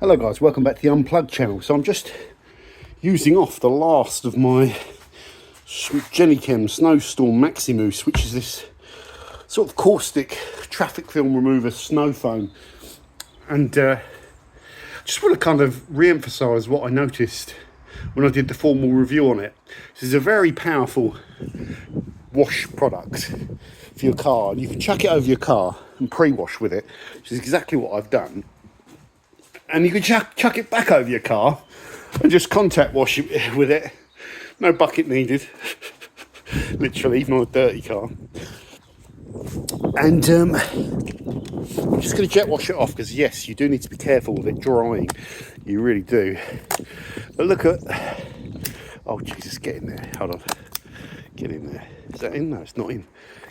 Hello guys, welcome back to the Unplugged channel. So I'm just using off the last of my Jennychem snowstorm maxi mousse, which is this sort of caustic traffic film remover snow foam. And just want to kind of re-emphasize what I noticed when I did the formal review on it. This is a very powerful wash product for your car, and you can chuck it over your car and pre-wash with it, which is exactly what I've done. And you can chuck it back over your car and just contact wash it with it. No bucket needed, literally, even on a dirty car. And I'm just going to jet wash it off, because yes, you do need to be careful with it drying. You really do. But look at, oh Jesus, get in there. Hold on, get in there. Is that in? No, it's not in.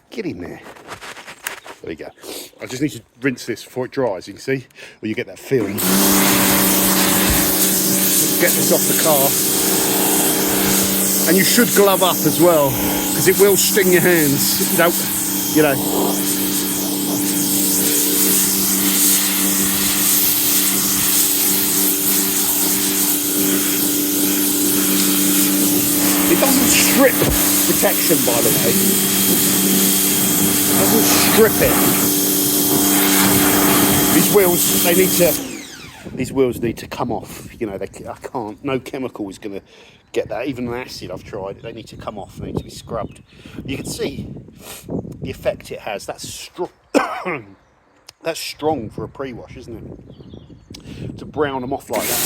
Get in there. There you go. I just need to rinse this before it dries, you can see, or you get that film. Get this off the car. And you should glove up as well, because it will sting your hands. Don't, you know. It doesn't strip protection, by the way. It doesn't strip it. These wheels need to come off. You know, I can't. No chemical is going to get that. Even an acid I've tried. They need to come off. They need to be scrubbed. You can see the effect it has. That's strong. That's strong for a pre-wash, isn't it? To brown them off like that.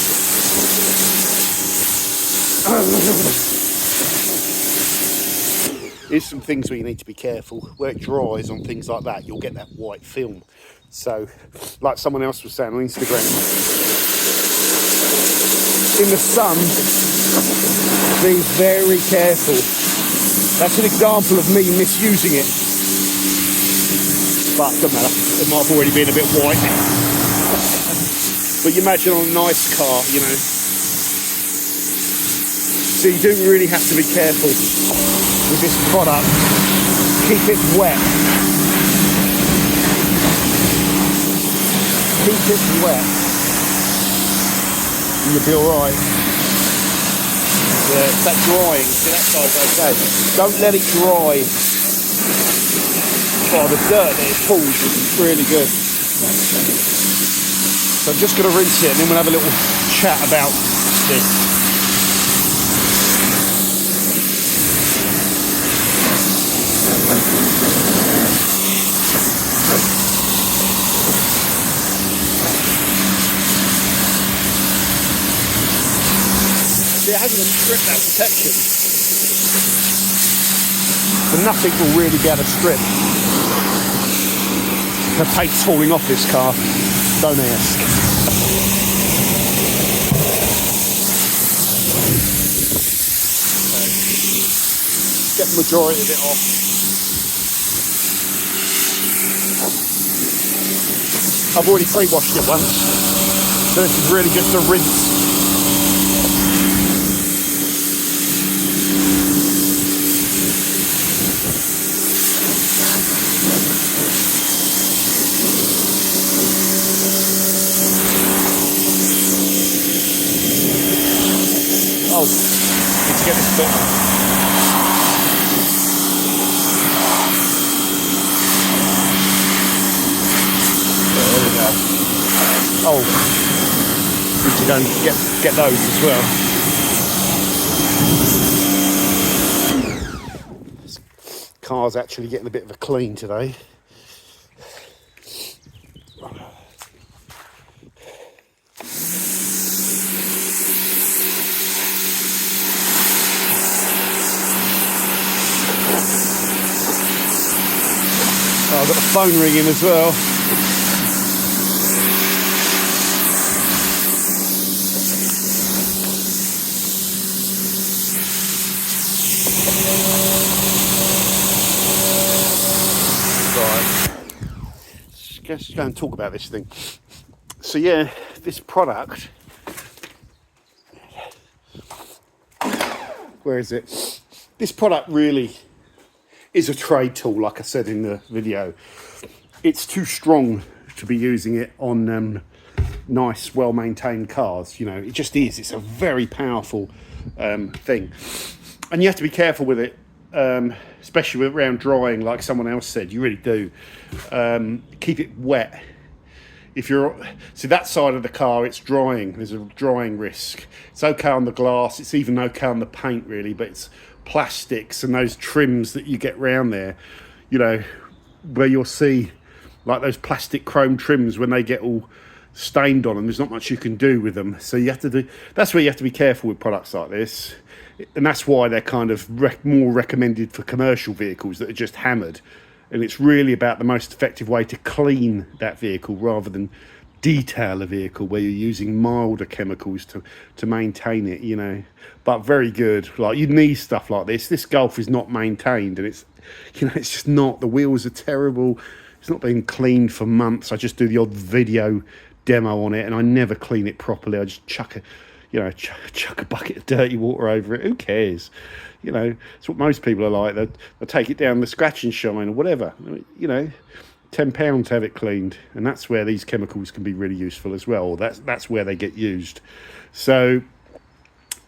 Here's some things where you need to be careful. Where it dries on things like that, you'll get that white film. So, like someone else was saying on Instagram, in the sun, be very careful. That's an example of me misusing it. But it doesn't matter, it might have already been a bit white. But you imagine on a nice car, you know. So you do really have to be careful with this product. Keep it wet. Keep it wet, and you'll be alright. Yeah, it's that drying, see that side's okay. Don't let it dry. Oh, the dirt that it pulls is really good. So I'm just going to rinse it, and then we'll have a little chat about this. It hasn't stripped that protection, so nothing will really be able to strip. The paint's falling off this car, don't ask. So, get the majority of it off. I've already pre-washed it once, so this is really just a rinse. Oh, need to get this bit. There we go. Oh, need to go and get those as well. This car's actually getting a bit of a clean today. I've got the phone ringing as well. Right. Let's go and talk about this thing. So yeah, this product. Where is it? This product really is a trade tool, like I said in the video. It's too strong to be using it on nice, well-maintained cars. You know, it just is. It's a very powerful thing, and you have to be careful with it, especially around drying. Like someone else said, you really do keep it wet. If you're see that side of the car, it's drying. There's a drying risk. It's okay on the glass. It's even okay on the paint, really. But it's plastics and those trims that you get round there. You know, where you'll see like those plastic chrome trims when they get all stained on them. There's not much you can do with them. So you have to do. That's where you have to be careful with products like this, and that's why they're kind of more recommended for commercial vehicles that are just hammered. And it's really about the most effective way to clean that vehicle rather than detail a vehicle where you're using milder chemicals to maintain it, you know. But very good. Like, you need stuff like this. This Golf is not maintained, and it's, you know, it's just not. The wheels are terrible. It's not been cleaned for months. I just do the odd video demo on it, and I never clean it properly. I just chuck a bucket of dirty water over it. Who cares? You know, it's what most people are like. They'll take it down the scratch and shine or whatever. You know, £10 to have it cleaned, and that's where these chemicals can be really useful as well. That's where they get used. So,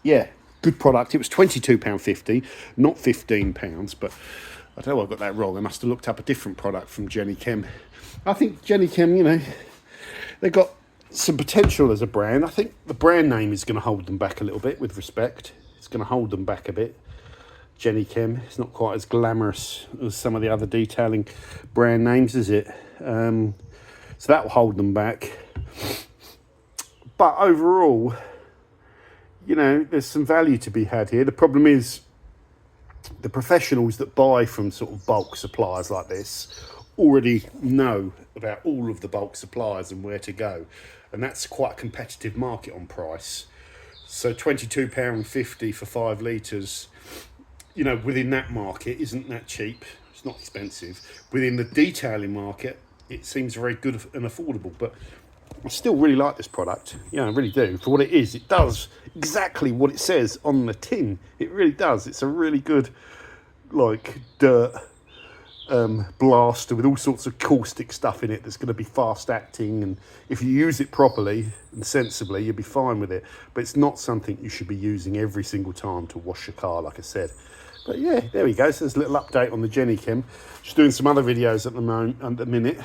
yeah, good product. It was £22.50, not £15. But I don't know, I got that wrong. I must have looked up a different product from Jennychem. I think Jennychem, you know, they got some potential as a brand. I think the brand name is going to hold them back a little bit, with respect. It's going to hold them back a bit. Jennychem, it's not quite as glamorous as some of the other detailing brand names, is it? So that will hold them back. But overall, you know, there's some value to be had here. The problem is the professionals that buy from sort of bulk suppliers like this already know about all of the bulk suppliers and where to go. And that's quite a competitive market on price. So £22.50 for 5 litres, you know, within that market isn't that cheap. It's not expensive. Within the detailing market, it seems very good and affordable. But I still really like this product. Yeah, I really do. For what it is, it does exactly what it says on the tin. It really does. It's a really good, like, dirt blaster with all sorts of caustic stuff in it that's going to be fast acting, and if you use it properly and sensibly, you'll be fine with it. But it's not something you should be using every single time to wash your car, like I said. But yeah, there we go. So there's a little update on the Jennychem. Just doing some other videos at the minute.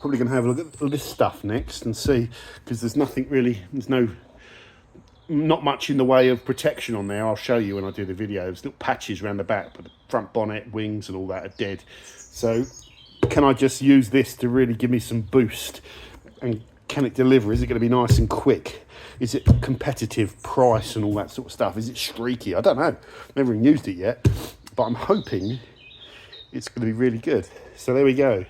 Probably going to have a look at this stuff next and see, because there's nothing really, not much in the way of protection on there. I'll show you when I do the videos. Little patches around the back, but the front bonnet, wings and all that are dead. So can I just use this to really give me some boost? And can it deliver? Is it going to be nice and quick? Is it competitive price and all that sort of stuff? Is it streaky? I don't know. Never even used it yet, but I'm hoping it's going to be really good. So there we go.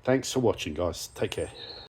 Thanks for watching, guys. Take care.